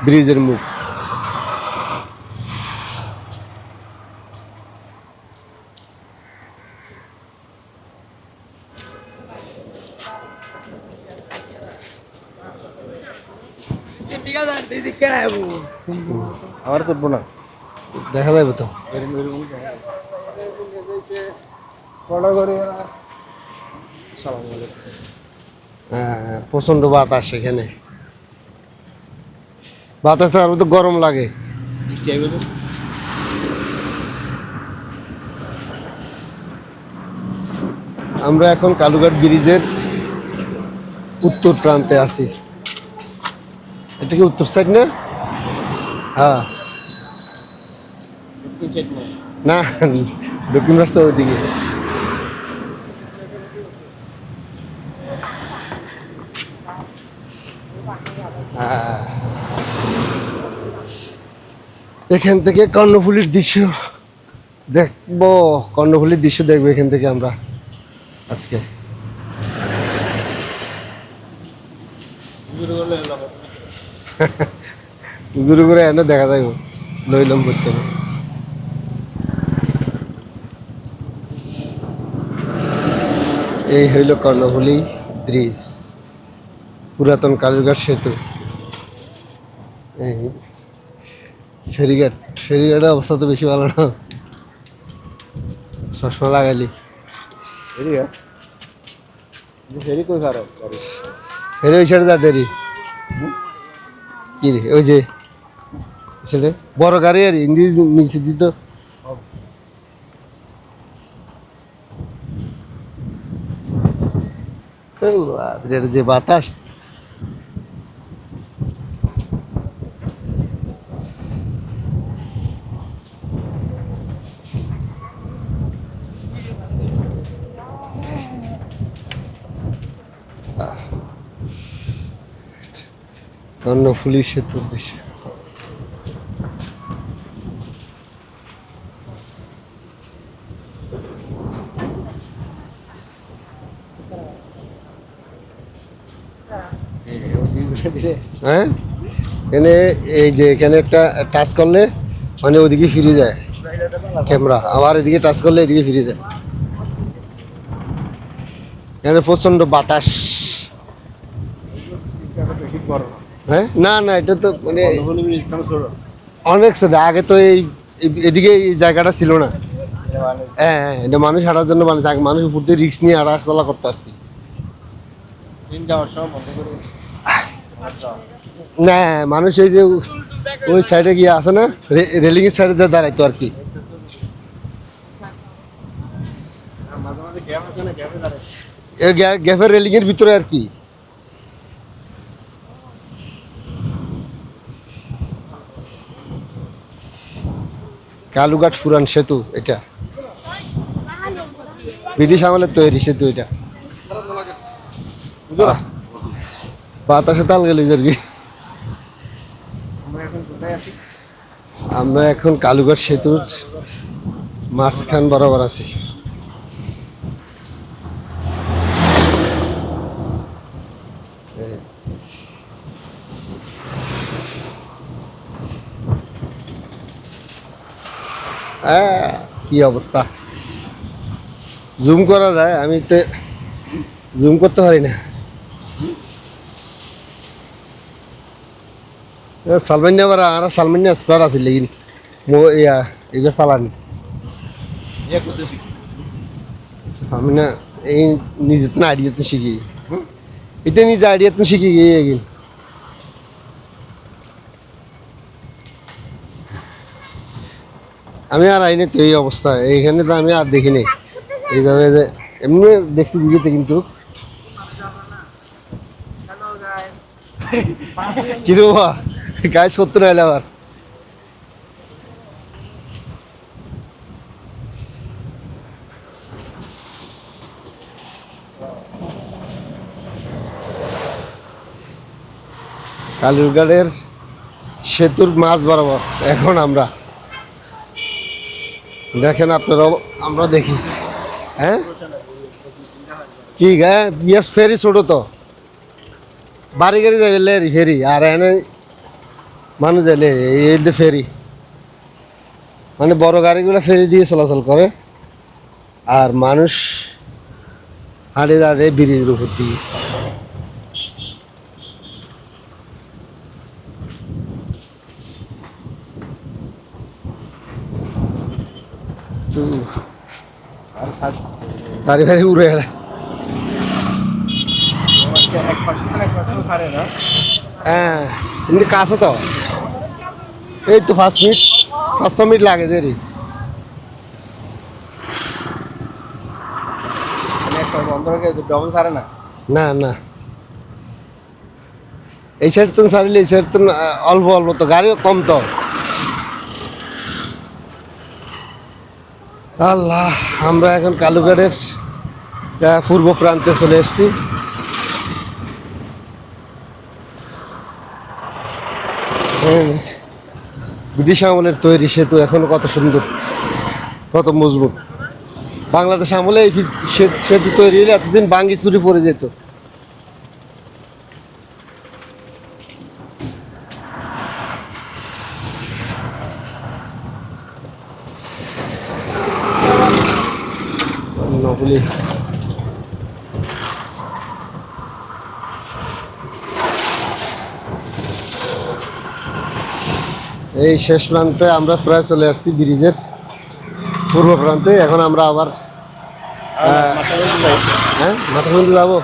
ব্রিজের মুখ। আমার করবো না, দেখা যাবে তো। হ্যাঁ, প্রচন্ড বাতাস এখানে। বাতাস থাকার মধ্যে গরম লাগে। আমরা এখন কালুঘাট ব্রিজের উত্তর প্রান্তে আছি। এটা কি উত্তর সাইড না? হ্যাঁ, না, দক্ষিণ রাস্তা ওইদিকে। এখান থেকে কর্ণফুলীর দৃশ্য দেখবো। কর্ণফুলীর দৃশ্য দেখবো এখান থেকে আমরা আজকে। জোরে করে এনে দেখা যাইব, লইলাম করতে হবে। এই হইল কর্ণফুলী ব্রিজ, পুরাতন কালুঘাট সেতু। এই ফেরিঘাটের অবস্থা তো বেশি ভালো না, চশমা লাগাইলি। ফেরি ওই সাইডে যা দেরি কি রে, ওই যে সেটা বড় গাড়ি আর হিন্দি নিচে দিত। যে বাতাস, কর্ণফুলী সেতুর দৃশ্য। হ্যাঁ, এখানে এই যে এখানে একটা টাচ করলে মানে ওদিকে ফিরে যায় ক্যামেরা, আবার এদিকে টাচ করলে এদিকে ফিরে যায়। এখানে প্রচন্ড বাতাস। হ্যাঁ, না না, এটা তো মানে অনেক ছোট। আগে তো এদিকে এই জায়গাটা ছিল না। হ্যাঁ হ্যাঁ, এটা মানুষ হাঁটার জন্য মানে মানুষ উপর দিয়ে রিক্স নিয়ে হাঁটাচলা করতো আর কি। না, মানুষ এই যে ওই সাইডে গিয়ে আছে না, রেলিং এর সাইডে দাঁড়াইতো আর কি। গ্যাপের রেলিং এর ভিতরে আর কি। কালুঘাট পুরান সেতু, এটা ব্রিটিশ আমলের তৈরি সেতু এটা। বাতাসে তাল গেল আর কি। আমরা এখন কালুঘাট সেতুর মাঝখান বরাবর আছি। কি অবস্থা, জুম করা যায়? আমি তো জুম করতে পারি না। সালমান্যা আবার আর সালমান্যা স্পার আছে লেকিন এবার চালানি সালমান্যা এই নিজে তো আইডিয়াতে শিখি, এটা নিজে আইডিয়াতে শিখি গিয়ে এগিন। আমি আর আইনি তো এই অবস্থা এইখানে, তো আমি আর দেখিনি এইভাবে। এমনি দেখছি ভিডিওতে, কিন্তু কিরকম গাছ করতে নাইলে আবার। কালুঘাটের সেতুর মাঝ বরাবর এখন আমরা, দেখেন আপনারাও, আমরা দেখি। হ্যাঁ, কি বিয়াস ফেরি ছোটো তো, বাড়ি গাড়ি যাবে ফেরি। আর এনে মানুষ এলে এই যে ফেরি, মানে বড় গাড়িগুলো ফেরি দিয়ে চলাচল করে, আর মানুষ হাঁটে যাবে ব্রিজের উপর দিয়ে। তো গাড়ি ফাড়ি উড়ে গেলে হ্যাঁ, এমনি কাছে তো, এই তো 5 মিনিট 500 মিনিট লাগে দেরি। ডবল ছাড়ে না। না না, এই সাইড তো ছাড়লে এই সাইড তো অল্প অল্প তো, গাড়িও কম তো। আল্লাহ, আমরা এখন কালুঘাটের পূর্ব প্রান্তে চলে এসেছি। ব্রিটিশ আমলের তৈরি সেতু, এখনো কত সুন্দর, কত মজবুত। বাংলাদেশ আমলে এই সেতু তৈরি হলে এতদিন বাঙ্গি চুরি পড়ে যেত। নকলি এই শেষ প্রান্তে আমরা প্রায় চলে আসছি, ব্রিজের পূর্ব প্রান্তে। এখন আমরা আবার হ্যাঁ মাথা পর্যন্ত যাবো।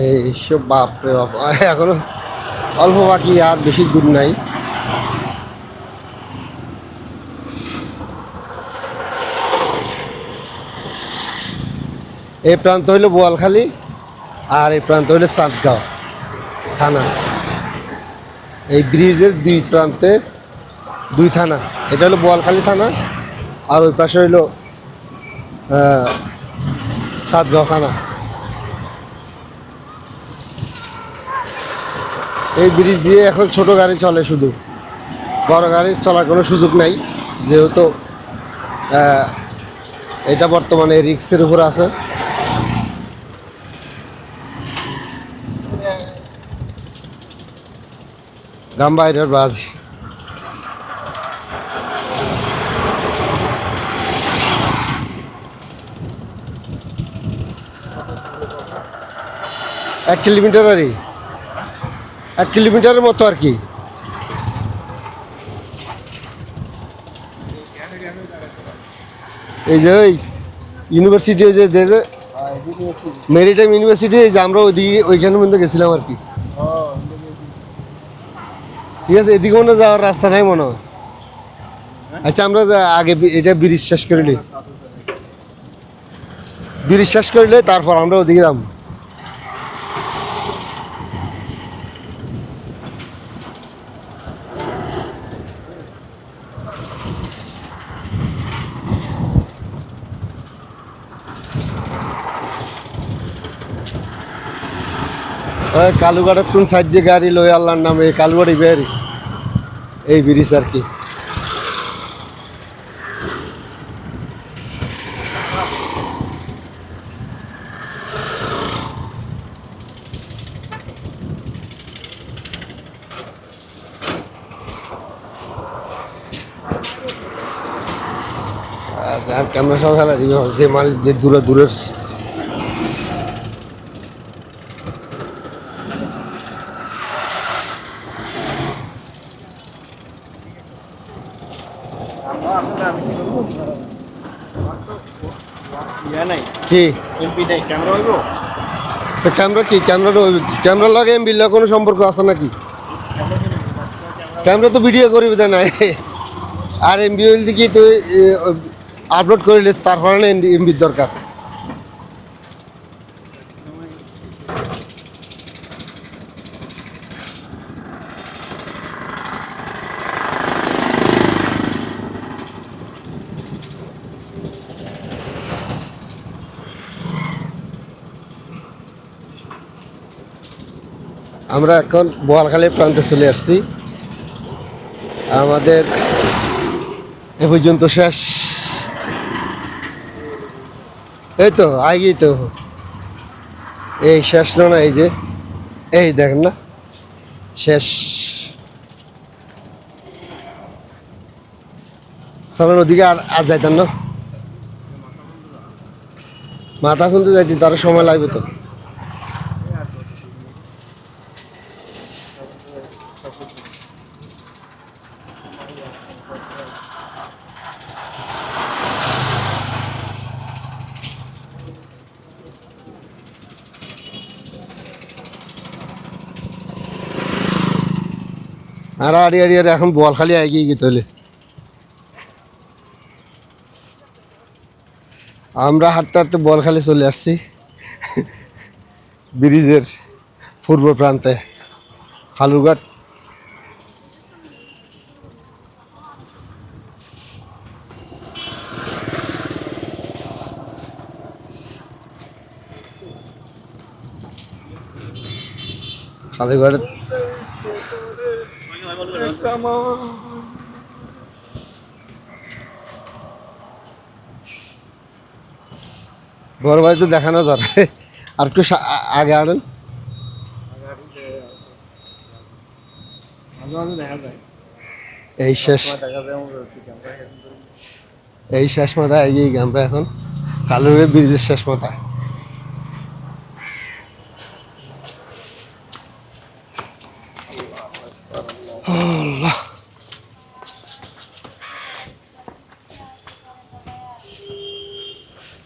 এইসব বাপরে বাপ, এখনো অল্প বাকি, আর বেশি দূর নাই। এই প্রান্ত হইল বোয়ালখালী, আর এই প্রান্ত হইল চাঁদগাঁও থানা। এই ব্রিজের দুই প্রান্তে দুই থানা, এটা হলো বোয়ালখালী থানা, আর ওই পাশে হইল চাঁদগাঁও থানা। এই ব্রিজ দিয়ে এখন ছোট গাড়ি চলে, শুধু বড় গাড়ির চলার কোনো সুযোগ নাই, যেহেতু এটা বর্তমানে রিক্সের উপর আছে। গাম্বাইরের বাজ, এক কিলোমিটার, আর 1 কিলোমিটারের মতো আর কি। এই যে ওই ইউনিভার্সিটি, ওই যে দেখে মেরিটাইম ইউনিভার্সিটি, এই যে আমরা ওইদিকে ওইখানের মধ্যে গেছিলাম আর কি। ঠিক আছে, এদিকে মনে যাওয়ার রাস্তা নাই মনে হয়। আচ্ছা, আমরা আগে এটা ব্রিজ শেষ করিলে, ব্রিজ শেষ করিলে তারপর আমরা ওদিকে যাম। কালুঘাটের তুন সাহায্যে গাড়ি লই আল্লাহর নামে কালুঘাটি বের, এই ব্রিজ আর কি। আর ক্যামেরা সব খেলা দিবে, যে মানুষ যে দূরের কি ক্যামেরা, কি ক্যামেরা লাগে এমবি কোনো সম্পর্ক আছে নাকি? ক্যামেরা তো ভিডিও করি বোধ নাই, আর এমবি হইল কি তুই আপলোড করিলে তারপরে এমবির দরকার। আমরা এখন বোয়ালখালীর প্রান্তে চলে আসছি, আমাদের এ পর্যন্ত শেষ। এই তো আগেই তো, এই শেষ না, এই যে এই দেখেন না শেষ। চলেন ওদিকে আর আর যাইতেন না, মাথা খুলতে যাইতে তার সময় লাগবে তো। আর আড়ি আড়ি আর এখন বল খালি এগিয়ে গিয়ে তাহলে আমরা হাঁটতে হাঁটতে বল খালি চলে আসছি ব্রিজের পূর্ব প্রান্তে, খালুরঘাট। খালুরঘাট বড় ভাই তো দেখানো যার, আর একটু আগে আনেন। মাঝে মাঝে দেখা যায়, এই শেষ, সময় দেখা যায় আমার ক্যামেরা কিন্তু এই শেষ মাথায় এগিয়ে গিয়ে আমরা এখন কালুরের ব্রিজের শেষ মাথায়। আল্লাহ।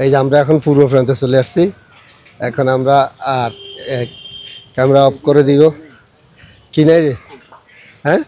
এই যে আমরা এখন পূর্ব প্রান্তে চলে আসছি, এখন আমরা আর ক্যামেরা অফ করে দিব কি নাই রে, হ্যাঁ